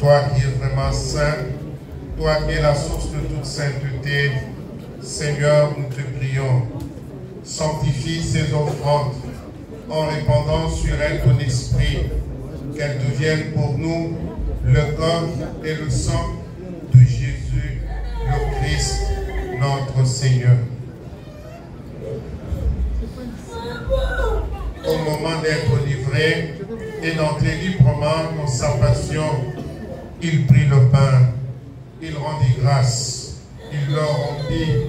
Toi qui es vraiment saint, toi qui es la source de toute sainteté, Seigneur, nous te prions. Sanctifie ces offrandes en répandant sur elles ton esprit, qu'elles deviennent pour nous le corps et le sang de Jésus, le Christ, notre Seigneur. Au moment d'être livré et d'entrer librement dans sa passion, il prit le pain, il rendit grâce, il le rompit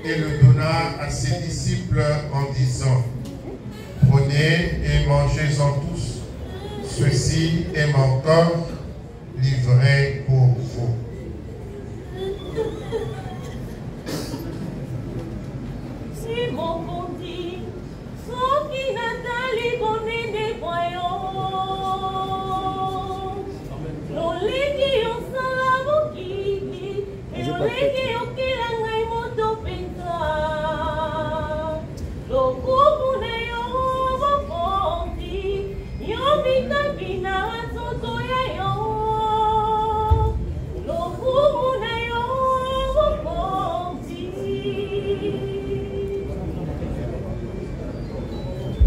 et le donna à ses disciples en disant: prenez et mangez-en tous, ceci est mon corps livré pour vous. C'est mon bondi, sauf qui Nathalie bonnet des voyants. Non les qui ont salavo qui, et non les qui ont qui la ngai moto pinta. Lo kubu na yo bondi, yo bita bina soto ya yo. Lo kubu na yo bondi.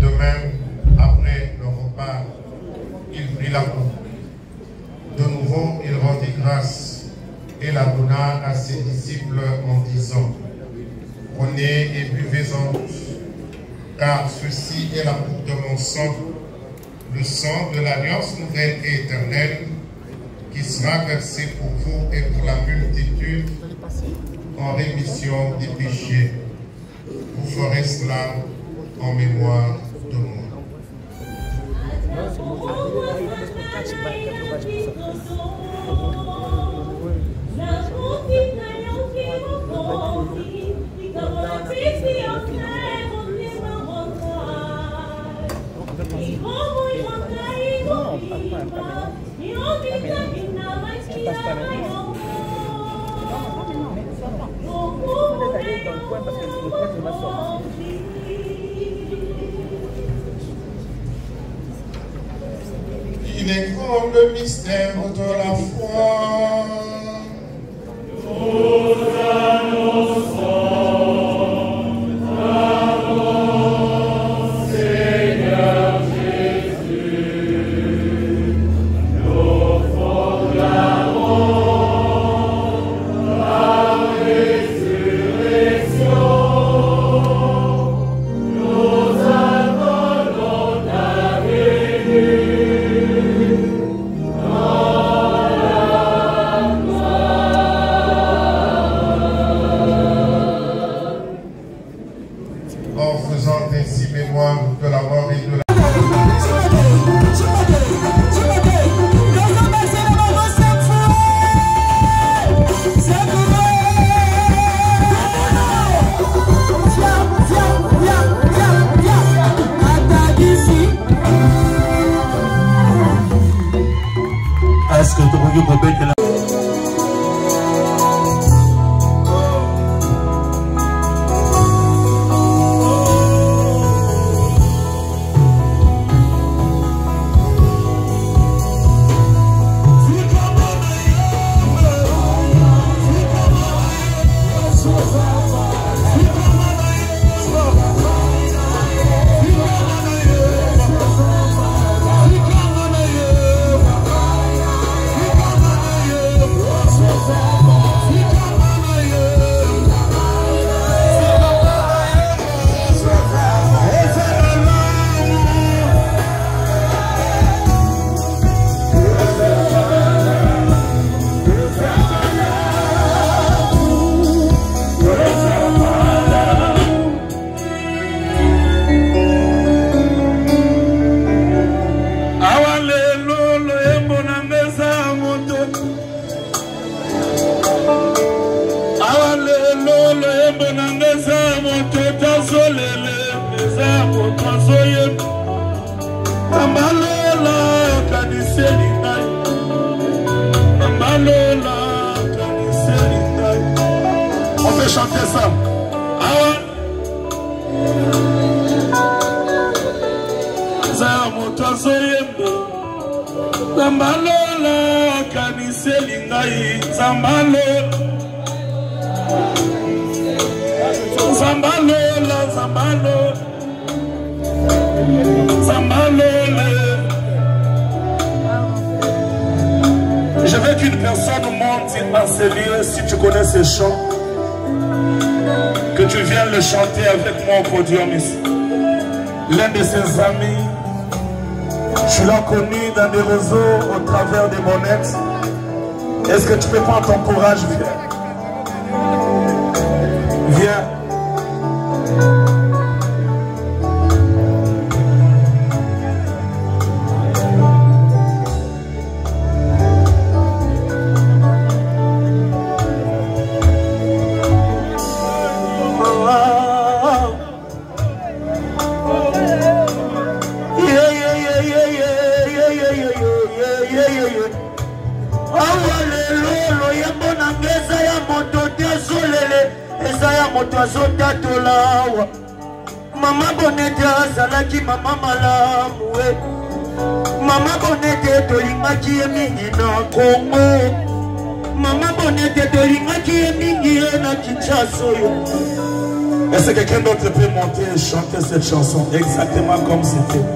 De même, après le repas, il prit la coupe. De nouveau, il rendit grâce et la donna à ses disciples en disant: prenez et buvez-en tous, car ceci est la coupe de mon sang, le sang de l'alliance nouvelle et éternelle, qui sera versé pour vous et pour la multitude en rémission des péchés. Vous ferez cela en mémoire de moi. Il est grand le mystère de la foi. Nous annonçons ta mort, Seigneur Jésus. Nous proclamons ta résurrection. Nous attendons ta venue. Dans la On peut chanter ça. Zambalola kaniseli ngai Zambalola Zambalola Zambalola Zambalola. Je veux qu'une personne monte dans ces lieux, si tu connais ces chants, que tu viennes le chanter avec moi au podium ici. L'un de ses amis, je l'ai connu dans des réseaux au travers des monettes. Est-ce que tu peux prendre ton courage? Viens. Viens. Mama Bonete azalaki mama malamu we. Mama Bonete tolingaki mingi na Congo. Mama Bonete tolingaki mingi na Kinshasa. Est-ce que quelqu'un d'autre peut monter et chanter cette chanson exactement comme c'était?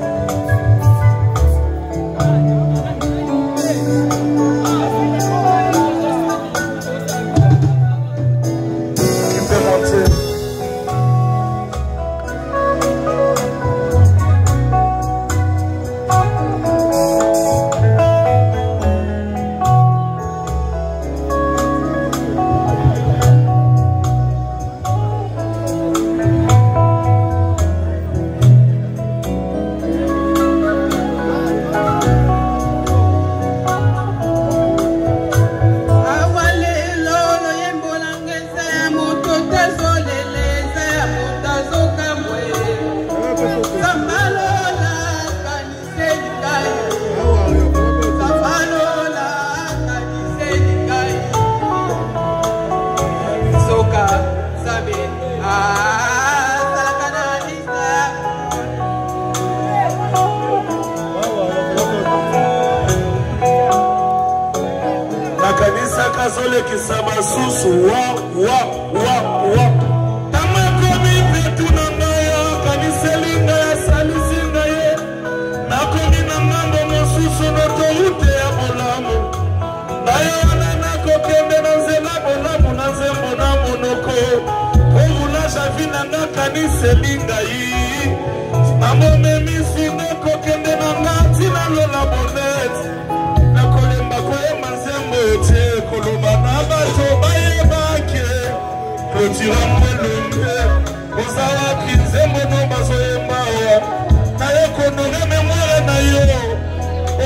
Kazole kisaba susu wa Tamakomi petu nangaya kaniselinga ya salisinga ye Nakomi nangambo mosusu notoute ya bolamu Nayo ananako kende nanzela bolamu nanzembo na monoko Kovula javina nga kaniselinga yi Mamo memisi neko kende nangati na lola bonete Nakolemba kwe manzembo te Kolobana bato baye bake Kotira mwelumbe Kozawa kinzembo no bazo yembawa Na yo konore memware na yo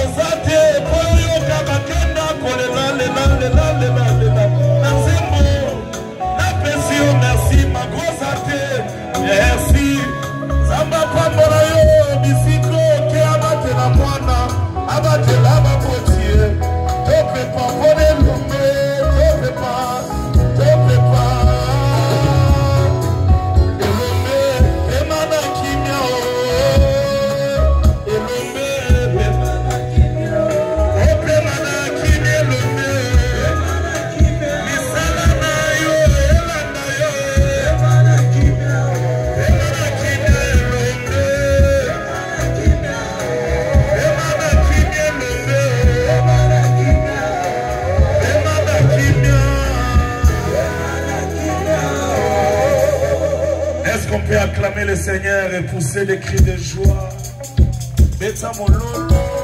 Ozate koyo kabakenda Kole lale Na zembo Na pesio merci ma grosate Merci Zamba pambora yo Bisiko ke abate la mwana Abate la babotie Tope pambora le Seigneur et pousser des cris de joie. Beta mon lolo.